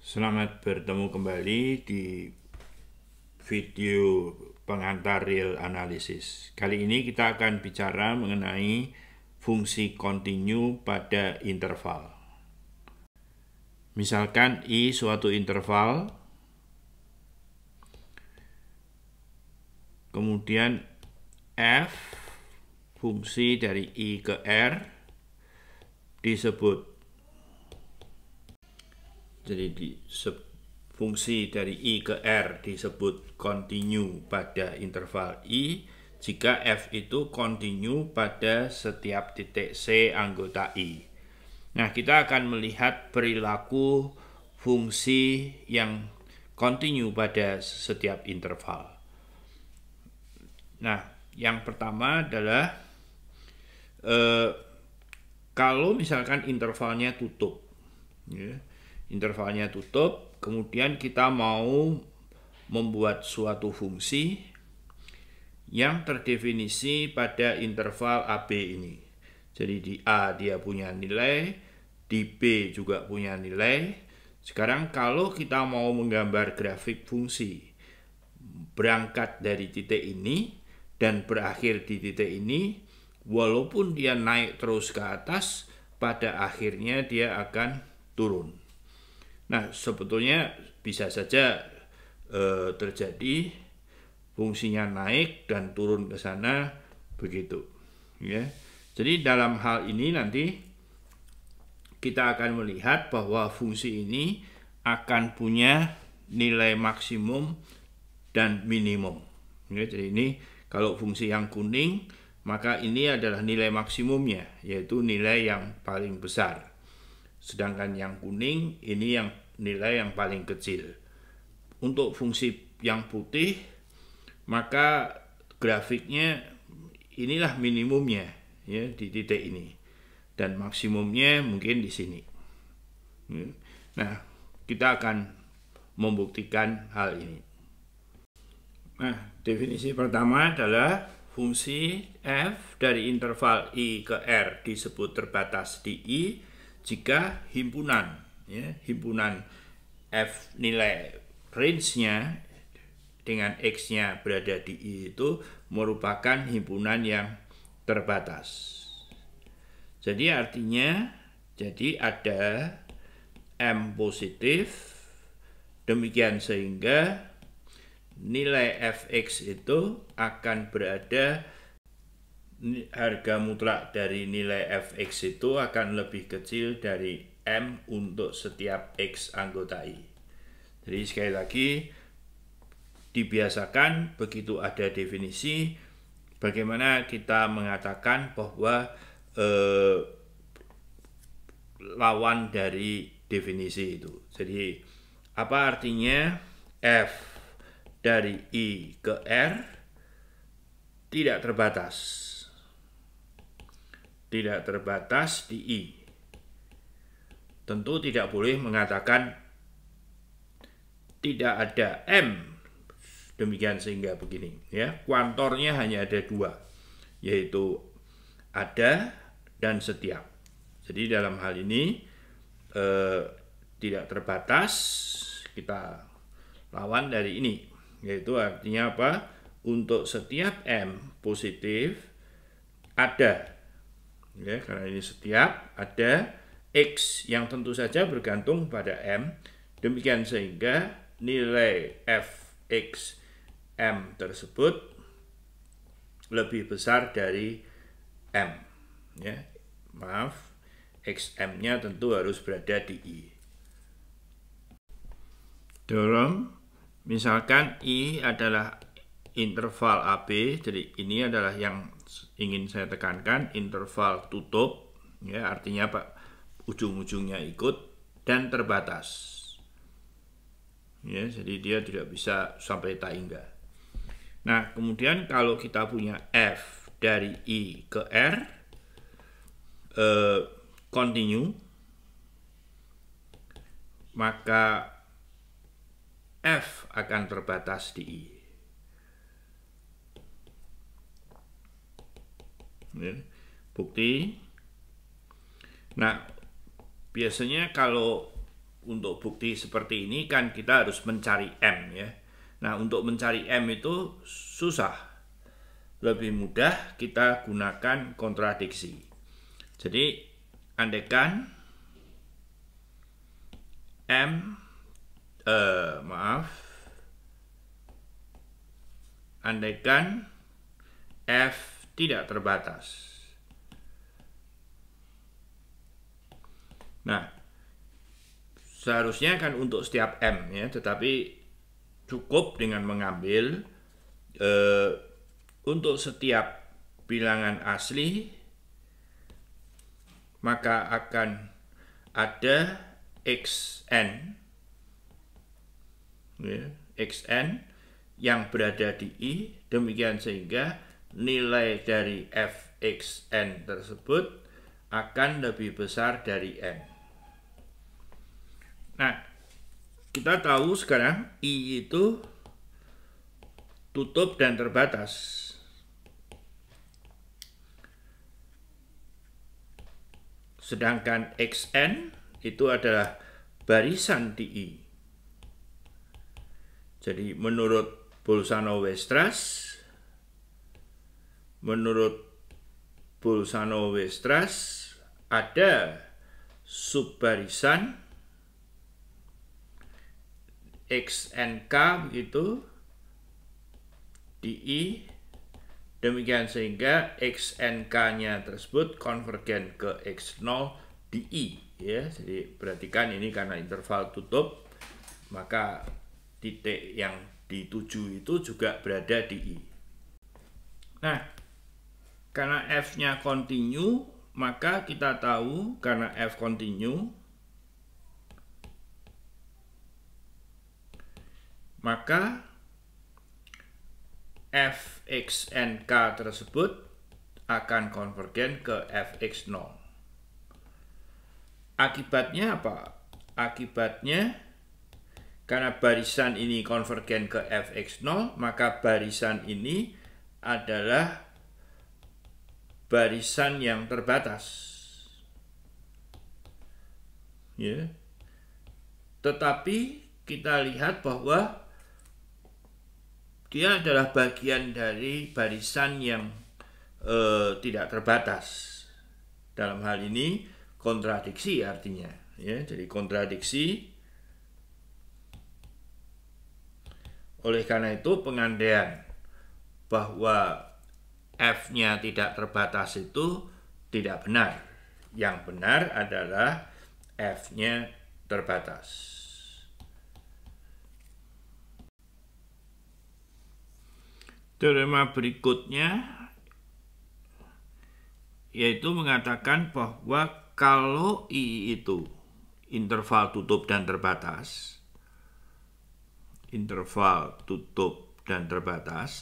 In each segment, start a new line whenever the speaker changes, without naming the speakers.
Selamat bertemu kembali di video pengantar real analysis. Kali ini kita akan bicara mengenai fungsi continue pada interval. Misalkan I suatu interval, kemudian F fungsi dari I ke R disebut. Jadi fungsi dari I ke R disebut continue pada interval I jika F itu continue pada setiap titik C anggota I. Nah, kita akan melihat perilaku fungsi yang continue pada setiap interval. Nah, yang pertama adalah kalau misalkan intervalnya tutup, ya, intervalnya tutup, kemudian kita mau membuat suatu fungsi yang terdefinisi pada interval AB ini. Jadi di A dia punya nilai, di B juga punya nilai. Sekarang kalau kita mau menggambar grafik fungsi berangkat dari titik ini dan berakhir di titik ini, walaupun dia naik terus ke atas, pada akhirnya dia akan turun. Nah, sebetulnya bisa saja terjadi fungsinya naik dan turun ke sana begitu, ya. Jadi dalam hal ini nanti kita akan melihat bahwa fungsi ini akan punya nilai maksimum dan minimum. Ya, jadi ini kalau fungsi yang kuning, maka ini adalah nilai maksimumnya, yaitu nilai yang paling besar. Sedangkan yang kuning ini yang nilai yang paling kecil. Untuk fungsi yang putih, maka grafiknya inilah minimumnya, ya, di titik ini, dan maksimumnya mungkin di sini. Nah, kita akan membuktikan hal ini. Nah, definisi pertama adalah fungsi f dari interval I ke R disebut terbatas di I jika himpunan, ya, himpunan f nilai range-nya dengan x-nya berada di I itu merupakan himpunan yang terbatas. Jadi artinya, jadi ada M positif, demikian sehingga nilai fx itu akan berada, harga mutlak dari nilai fx itu akan lebih kecil dari M untuk setiap x anggota I. Jadi sekali lagi dibiasakan begitu ada definisi, bagaimana kita mengatakan bahwa lawan dari definisi itu. Jadi apa artinya f dari I ke R tidak terbatas. Tidak terbatas di I. Tentu tidak boleh mengatakan tidak ada M. Demikian sehingga begini, ya. Kuantornya hanya ada dua, yaitu ada dan setiap. Jadi dalam hal ini tidak terbatas, kita lawan dari ini, yaitu artinya apa? Untuk setiap M positif ada, ya, karena ini setiap ada X yang tentu saja bergantung pada M, demikian sehingga nilai fx M tersebut lebih besar dari M, ya. Maaf, xm-nya tentu harus berada di I. Dorong, misalkan I adalah interval AB, jadi ini adalah yang ingin saya tekankan, interval tutup, ya, artinya Pak, ujung-ujungnya ikut dan terbatas, ya, jadi dia tidak bisa sampai tak hingga. Nah, kemudian kalau kita punya f dari I ke R continue, maka f akan terbatas di I. Bukti. Nah, biasanya kalau untuk bukti seperti ini kan kita harus mencari M ya. Nah, untuk mencari M itu susah. Lebih mudah kita gunakan kontradiksi. Jadi, andaikan andaikan F tidak terbatas. Nah, seharusnya kan untuk setiap M ya, tetapi cukup dengan mengambil untuk setiap bilangan asli, maka akan ada xn ya, xn yang berada di I, demikian sehingga nilai dari fxn tersebut akan lebih besar dari n. Nah, kita tahu sekarang I itu tutup dan terbatas. Sedangkan xn itu adalah barisan di I. Jadi menurut Bolzano-Weierstrass ada subbarisan XNK begitu di I, demikian sehingga XNK-nya tersebut konvergen ke X0 di I ya. Jadi perhatikan ini karena interval tutup, maka titik yang dituju itu juga berada di I. Nah, karena F-nya kontinu, maka kita tahu karena F kontinu, maka fxnk tersebut akan konvergen ke fx0. Akibatnya apa? Akibatnya karena barisan ini konvergen ke fx0, maka barisan ini adalah barisan yang terbatas. Ya. Tetapi kita lihat bahwa dia adalah bagian dari barisan yang tidak terbatas. Dalam hal ini kontradiksi artinya. Ya, jadi kontradiksi. Oleh karena itu pengandaian bahwa F-nya tidak terbatas itu tidak benar. Yang benar adalah F-nya terbatas. Teorema berikutnya yaitu mengatakan bahwa kalau I itu interval tutup dan terbatas,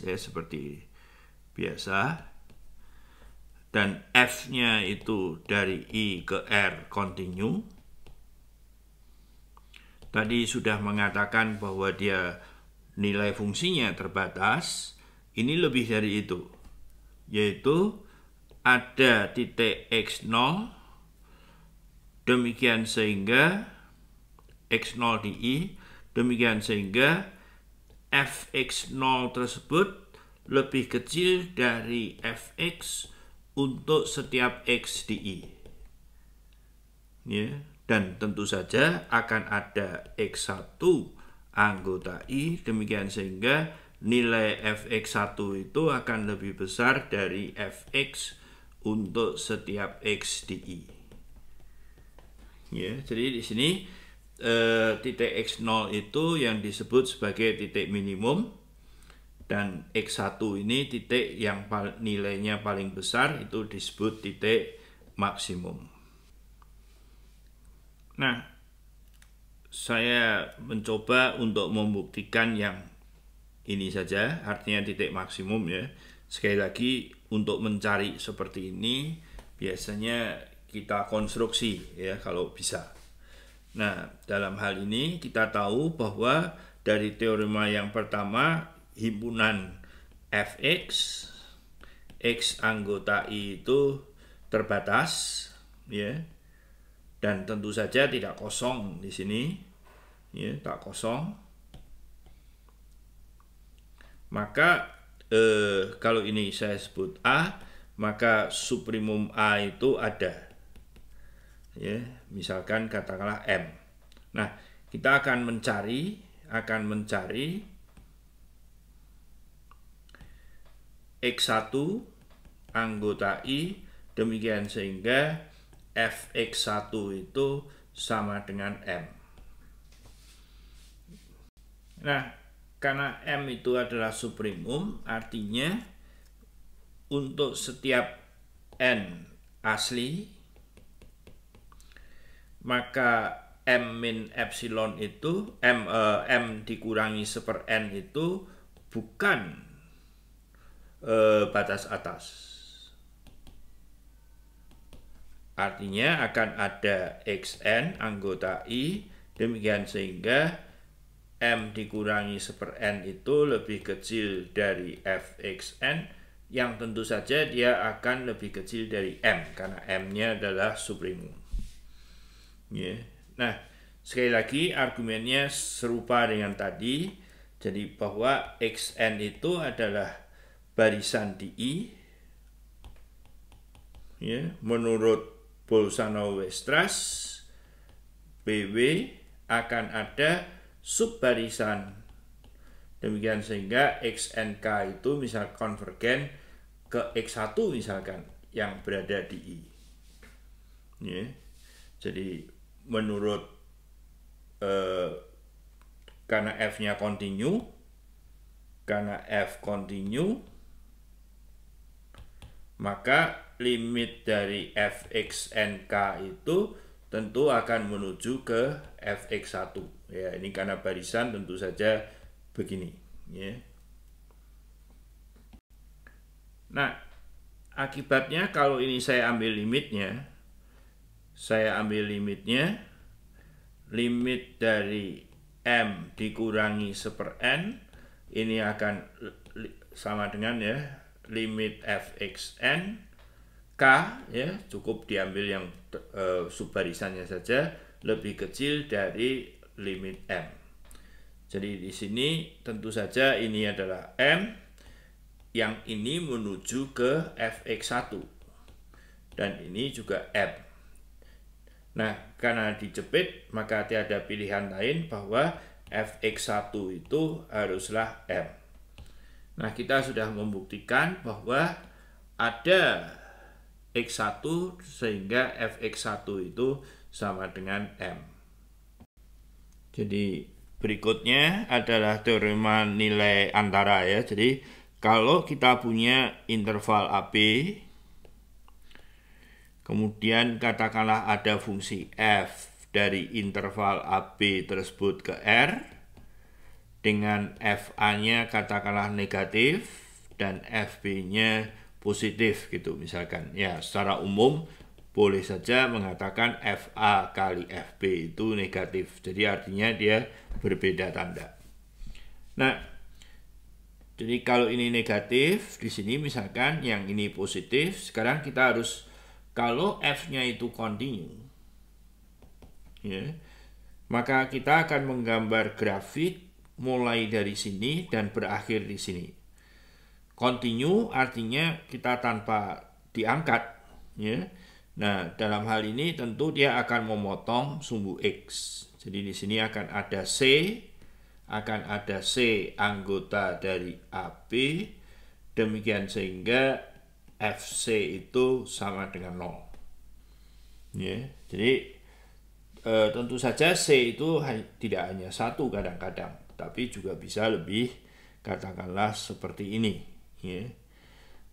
ya seperti biasa, dan F-nya itu dari I ke R kontinu. Tadi sudah mengatakan bahwa dia nilai fungsinya terbatas. Ini lebih dari itu, yaitu ada titik X0, demikian sehingga X0 di I, demikian sehingga fx0 tersebut lebih kecil dari fx untuk setiap x di I. Ya, dan tentu saja akan ada x1 anggota I, demikian sehingga nilai fx1 itu akan lebih besar dari fx untuk setiap x di I. Ya, jadi di sini titik x0 itu yang disebut sebagai titik minimum, dan x1 ini titik yang nilainya paling besar itu disebut titik maksimum. Nah, saya mencoba untuk membuktikan yang ini saja, artinya titik maksimum ya. Sekali lagi, untuk mencari seperti ini biasanya kita konstruksi ya kalau bisa. Nah, dalam hal ini kita tahu bahwa dari teorema yang pertama, himpunan fx, x anggota I itu terbatas ya. dan tentu saja tidak kosong di sini, ya, tak kosong. Maka kalau ini saya sebut A, maka suprimum A itu ada, ya, misalkan katakanlah M. Nah, kita akan mencari X1 anggota I, demikian sehingga Fx1 itu sama dengan M. Nah, karena M itu adalah suprimum, artinya untuk setiap N asli, maka M min epsilon itu, M dikurangi 1/N itu bukan batas atas. Artinya akan ada Xn anggota I, demikian sehingga M dikurangi 1/N itu lebih kecil dari Fxn, yang tentu saja dia akan lebih kecil dari M, karena M-nya adalah suprimum. Yeah. Nah, sekali lagi argumennya serupa dengan tadi, jadi bahwa Xn itu adalah barisan di I, yeah, menurut Bolzano-Weierstrass, BW akan ada subbarisan, demikian sehingga XNK itu misal konvergen ke X1 misalkan yang berada di I, yeah. Jadi menurut karena F-nya kontinu, karena F kontinu, maka limit dari Fxnk itu tentu akan menuju ke Fx1. Ya, ini karena barisan tentu saja begini, ya. Nah, akibatnya kalau ini saya ambil limitnya, limit dari M dikurangi 1/N, ini akan sama dengan, ya, limit Fxn K, ya, cukup diambil yang subbarisannya saja, lebih kecil dari limit M. Jadi di sini tentu saja ini adalah M, yang ini menuju ke Fx1, dan ini juga M. Nah, karena dijepit, maka tiada pilihan lain bahwa Fx1 itu haruslah M. Nah, kita sudah membuktikan bahwa ada X1 sehingga Fx1 itu sama dengan M. Jadi berikutnya adalah teorema nilai antara, ya. Jadi kalau kita punya interval AB, kemudian katakanlah ada fungsi f dari interval AB tersebut ke R, dengan FA-nya katakanlah negatif dan FB-nya positif gitu misalkan. Ya, secara umum boleh saja mengatakan FA kali FB itu negatif. Jadi artinya dia berbeda tanda. Nah, jadi kalau ini negatif, di sini misalkan yang ini positif, sekarang kita harus, kalau F-nya itu kontinu, ya, maka kita akan menggambar grafik mulai dari sini dan berakhir di sini. Kontinu artinya kita tanpa diangkat, ya. Nah, dalam hal ini tentu dia akan memotong sumbu X. Jadi di sini akan ada C anggota dari AB, demikian sehingga FC itu sama dengan 0. Ya, jadi tentu saja C itu tidak hanya satu kadang-kadang, tapi juga bisa lebih, katakanlah seperti ini, ya.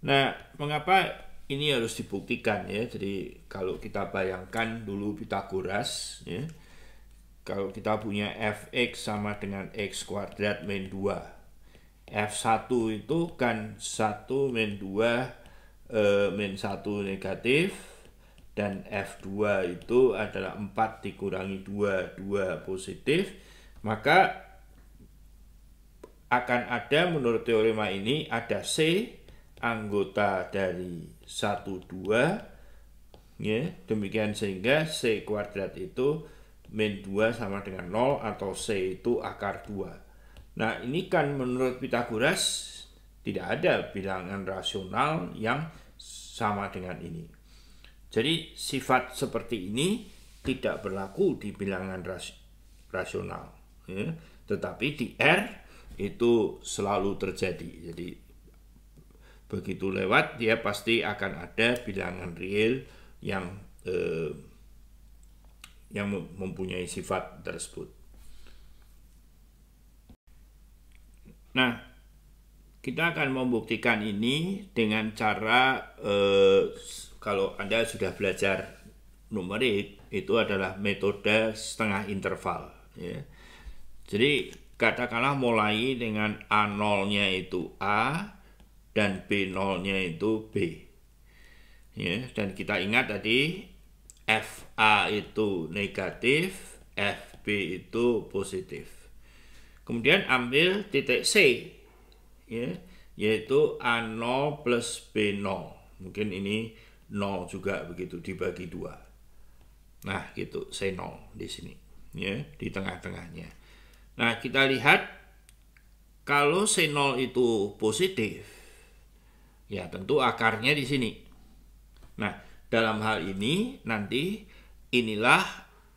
Nah, mengapa ini harus dibuktikan, ya? Jadi kalau kita bayangkan dulu Pythagoras, ya, kalau kita punya Fx sama dengan X kuadrat min 2, F1 itu kan 1 min 2 min 1 negatif, dan F2 itu adalah 4 dikurangi 2 positif, maka akan ada, menurut teorema ini, ada C anggota dari 1, 2, Ya, demikian sehingga C kuadrat itu min 2 sama dengan 0 atau C itu akar 2. Nah, ini kan menurut Pythagoras tidak ada bilangan rasional yang sama dengan ini. Jadi sifat seperti ini tidak berlaku di bilangan rasional. Ya. Tetapi di R itu selalu terjadi. Jadi begitu lewat dia pasti akan ada bilangan real yang mempunyai sifat tersebut. Nah, kita akan membuktikan ini dengan cara kalau Anda sudah belajar numerik, itu adalah metode setengah interval. Ya. Jadi katakanlah mulai dengan A0-nya itu A dan B0-nya itu B. Ya, dan kita ingat tadi FA itu negatif, FB itu positif. Kemudian ambil titik C, ya, yaitu A0 plus B0. Mungkin ini 0 juga begitu dibagi 2. Nah, gitu C0 di sini, ya, di tengah-tengahnya. Nah, kita lihat kalau C0 itu positif, ya tentu akarnya di sini. Nah, dalam hal ini nanti inilah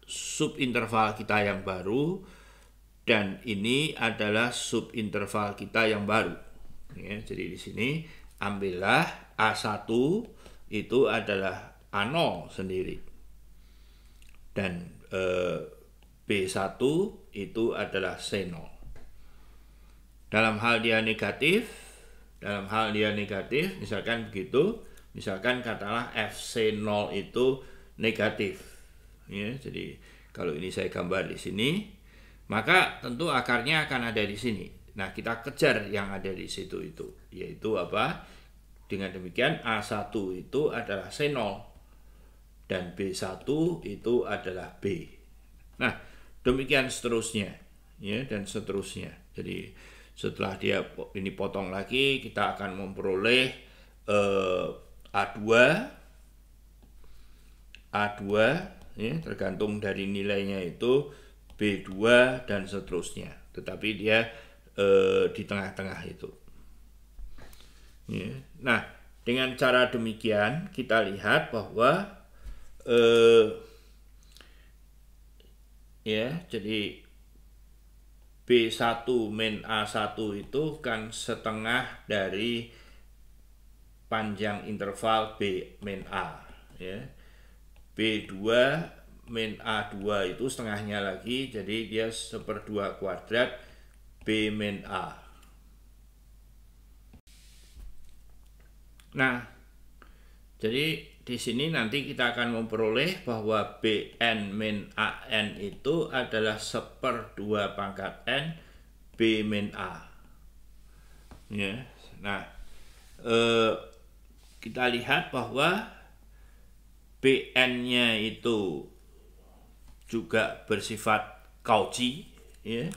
subinterval kita yang baru dan ini adalah subinterval kita yang baru. Ya, jadi di sini ambillah A1 itu adalah A0 sendiri dan B1 itu adalah C0. Dalam hal dia negatif, misalkan begitu. Misalkan katakanlah FC0 itu negatif. Ya, jadi kalau ini saya gambar di sini, maka tentu akarnya akan ada di sini. Nah, kita kejar yang ada di situ itu, yaitu apa? Dengan demikian A1 itu adalah C0 dan B1 itu adalah B. Nah, demikian seterusnya, ya, dan seterusnya. Jadi setelah dia ini potong lagi, kita akan memperoleh A2, ya, tergantung dari nilainya itu B2 dan seterusnya. Tetapi dia di tengah-tengah itu. Ya. Nah, dengan cara demikian kita lihat bahwa ya, jadi B1 min A1 itu kan setengah dari panjang interval B min A, ya. B2 min A2 itu setengahnya lagi, jadi dia 1/2 kuadrat B min A. Nah, jadi di sini nanti kita akan memperoleh bahwa Bn min An itu adalah 1/2 pangkat N B min A. Ya. Nah, kita lihat bahwa Bn-nya itu juga bersifat Cauchy, ya.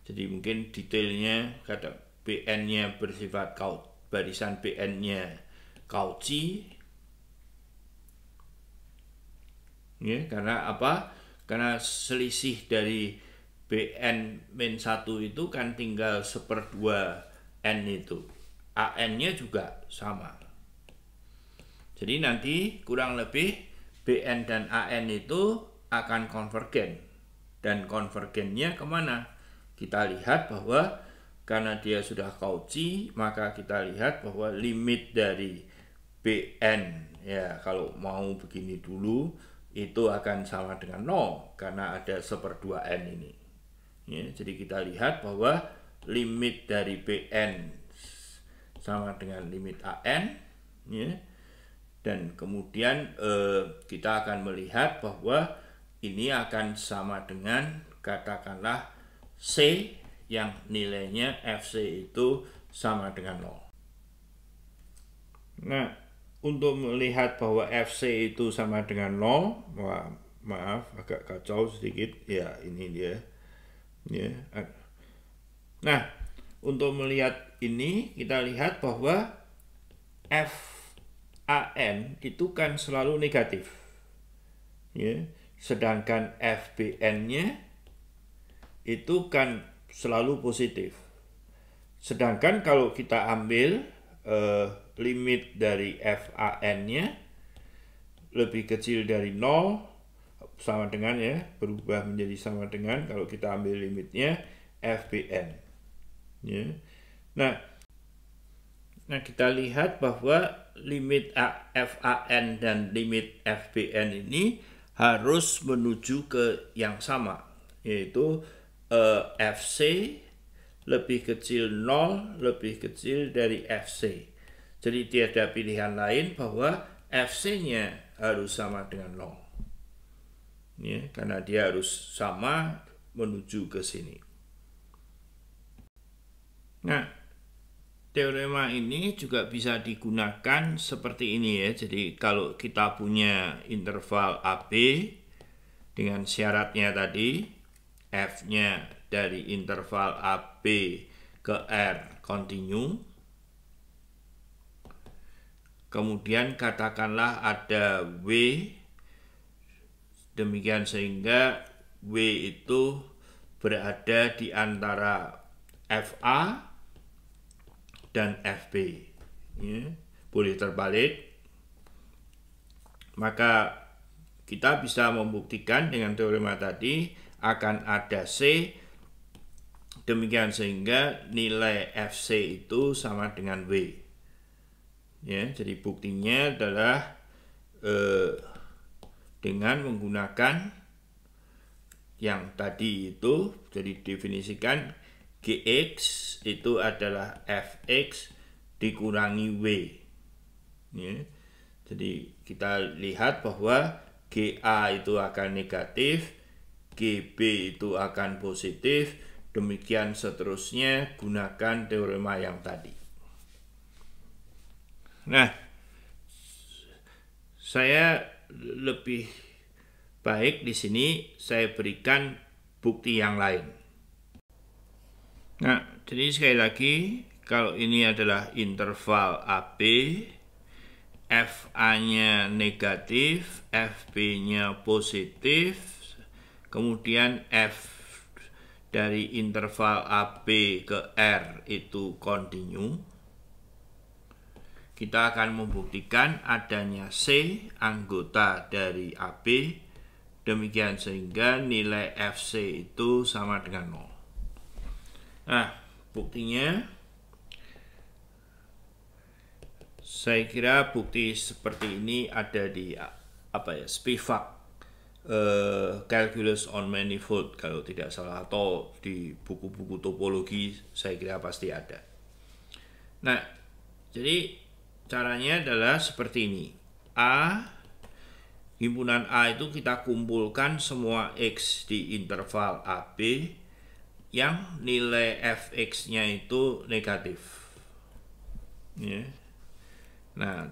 Jadi mungkin detailnya kata Bn-nya bersifat barisan Bn-nya Cauchy. Ya, karena apa? Karena selisih dari Bn-1 itu kan tinggal 1/2 N itu. An-nya juga sama. Jadi nanti kurang lebih Bn dan An itu akan konvergen. Dan konvergennya kemana? Kita lihat bahwa karena dia sudah Cauchy, maka kita lihat bahwa limit dari Bn, ya kalau mau begini dulu, itu akan sama dengan 0 karena ada 1/2 N ini. Ya, jadi kita lihat bahwa limit dari Bn sama dengan limit An, ya. Dan kemudian kita akan melihat bahwa ini akan sama dengan katakanlah C yang nilainya FC itu sama dengan 0. Nah, untuk melihat bahwa FC itu sama dengan 0, maaf agak kacau sedikit, ya ini dia. Ya. Nah, untuk melihat ini kita lihat bahwa FAN itu kan selalu negatif. ya. Sedangkan FBN-nya itu kan selalu positif. Sedangkan kalau kita ambil limit dari FAN-nya lebih kecil dari 0, sama dengan ya, berubah menjadi sama dengan kalau kita ambil limitnya FBN. Ya. Nah, kita lihat bahwa limit FAN dan limit FBN ini harus menuju ke yang sama, yaitu FC lebih kecil 0 lebih kecil dari FC. Jadi tiada pilihan lain bahwa FC-nya harus sama dengan 0. Ya, karena dia harus sama menuju ke sini. Nah, teorema ini juga bisa digunakan seperti ini ya. Jadi kalau kita punya interval AB dengan syaratnya tadi, F-nya dari interval AB ke R kontinu. Kemudian katakanlah ada W, demikian sehingga W itu berada di antara FA dan FB, ya, boleh terbalik. Maka kita bisa membuktikan dengan teorema tadi akan ada C, demikian sehingga nilai FC itu sama dengan W. Ya, jadi buktinya adalah dengan menggunakan yang tadi itu, jadi definisikan Gx itu adalah Fx dikurangi W. Ya, jadi kita lihat bahwa Ga itu akan negatif, Gb itu akan positif, demikian seterusnya gunakan teorema yang tadi. Nah, saya lebih baik di sini saya berikan bukti yang lain. Nah, jadi sekali lagi, kalau ini adalah interval AB, FA-nya negatif, FB-nya positif, kemudian F dari interval AB ke R itu kontinu. Kita akan membuktikan adanya C anggota dari AB, demikian sehingga nilai FC itu sama dengan 0. Nah, buktinya saya kira bukti seperti ini ada di Spivak Calculus on Manifold kalau tidak salah, atau di buku-buku topologi saya kira pasti ada. Nah, jadi caranya adalah seperti ini. Himpunan A itu kita kumpulkan semua X di interval AB yang nilai Fx-nya itu negatif. Ya. Nah,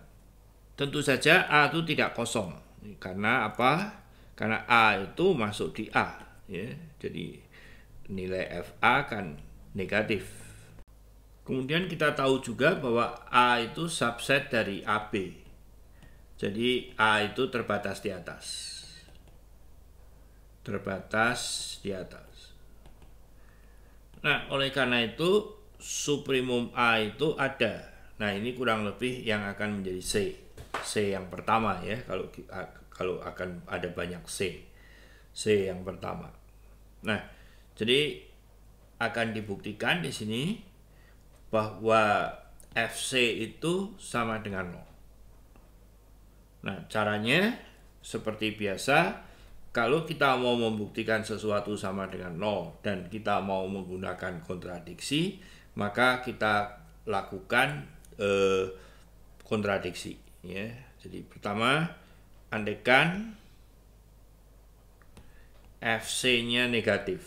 tentu saja A itu tidak kosong. Karena apa? Karena A itu masuk di A. Ya. Jadi nilai Fa kan negatif. Kemudian kita tahu juga bahwa A itu subset dari AB. Jadi A itu terbatas di atas. Terbatas di atas. Nah, oleh karena itu suprimum A itu ada. Nah, ini kurang lebih yang akan menjadi C. C yang pertama ya, kalau akan ada banyak C. C yang pertama. Nah, jadi akan dibuktikan di sini bahwa FC itu sama dengan 0. Nah, caranya seperti biasa, kalau kita mau membuktikan sesuatu sama dengan 0 dan kita mau menggunakan kontradiksi, maka kita lakukan kontradiksi. Ya. Jadi pertama, andaikan FC-nya negatif.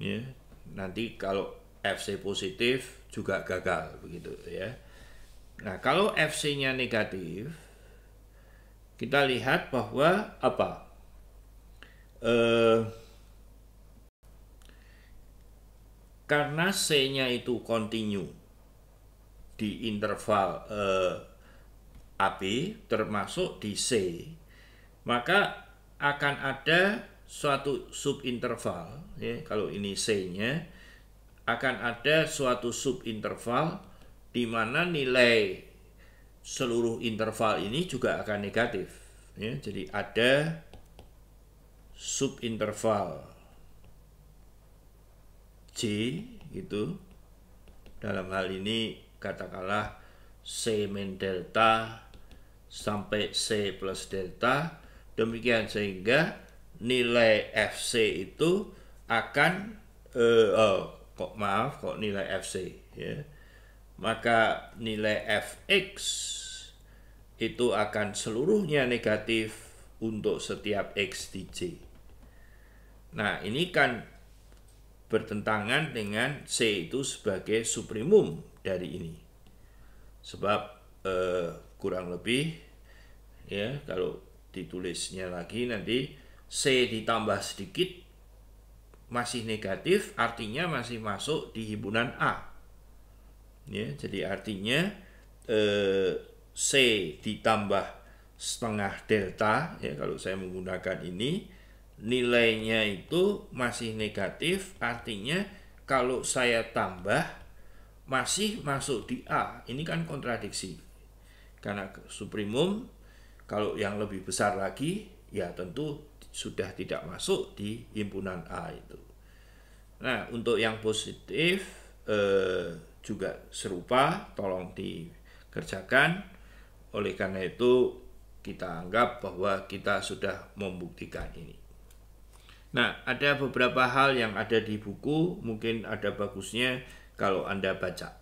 Ya. Nanti kalau FC positif juga gagal begitu ya. Nah, kalau FC-nya negatif, kita lihat bahwa apa? Karena C-nya itu kontinu di interval AB termasuk di C, maka akan ada suatu subinterval, ya, kalau ini C-nya, akan ada suatu subinterval di mana nilai seluruh interval ini juga akan negatif, ya. Jadi ada subinterval J gitu, dalam hal ini katakanlah C min delta sampai C plus delta, demikian sehingga nilai FC itu akan nilai FC, ya, maka nilai Fx itu akan seluruhnya negatif untuk setiap X di J. Nah, ini kan bertentangan dengan C itu sebagai suprimum dari ini. Sebab kurang lebih, ya, kalau ditulisnya lagi nanti C ditambah sedikit masih negatif, artinya masih masuk di himpunan A. Ya, jadi artinya C ditambah setengah delta, ya, kalau saya menggunakan ini, nilainya itu masih negatif, artinya kalau saya tambah masih masuk di A. Ini kan kontradiksi, karena suprimum kalau yang lebih besar lagi ya tentu sudah tidak masuk di himpunan A itu. Nah, untuk yang positif juga serupa, tolong dikerjakan. Oleh karena itu kita anggap bahwa kita sudah membuktikan ini. Nah, ada beberapa hal yang ada di buku, mungkin ada bagusnya kalau Anda baca.